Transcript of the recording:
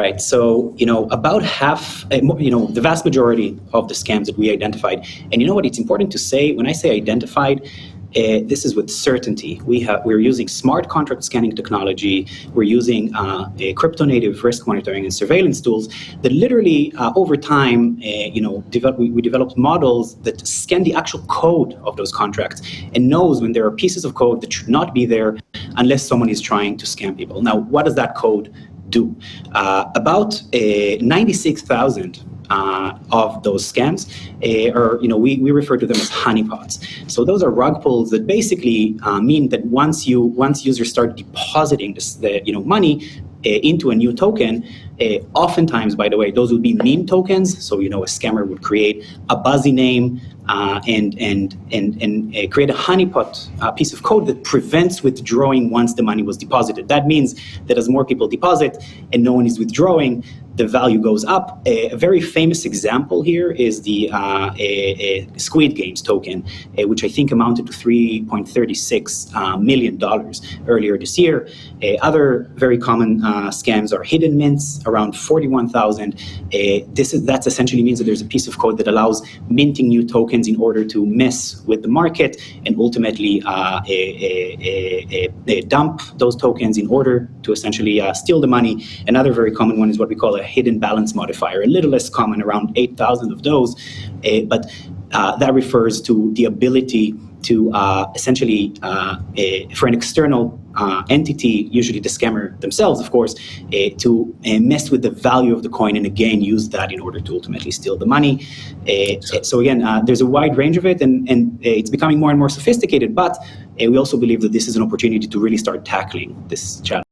Right. So, about half, the vast majority of the scams that we identified, and what, it's important to say, when I say identified, this is with certainty. We're using smart contract scanning technology. We're using crypto-native risk monitoring and surveillance tools that literally, over time, we developed models that scan the actual code of those contracts and knows when there are pieces of code that should not be there unless someone is trying to scam people. Now, what does that code do? About 96,000 of those scams are, we refer to them as honeypots. So those are rug pulls that basically mean that once users start depositing money into a new token, oftentimes, by the way, those would be meme tokens. So a scammer would create a buzzy name and create a honeypot piece of code that prevents withdrawing once the money was deposited. That means that as more people deposit and no one is withdrawing, the value goes up. A very famous example here is the Squid Games token, which I think amounted to $3.36 million earlier this year. Other very common scams are hidden mints, around 41,000. That essentially means that there's a piece of code that allows minting new tokens in order to mess with the market and ultimately dump those tokens in order to essentially steal the money. Another very common one is what we call a hidden balance modifier, a little less common, around 8,000 of those, but that refers to the ability to essentially, for an external entity, usually the scammer themselves, of course, to mess with the value of the coin and again use that in order to ultimately steal the money. So again, there's a wide range of it, and it's becoming more and more sophisticated, but we also believe that this is an opportunity to really start tackling this challenge.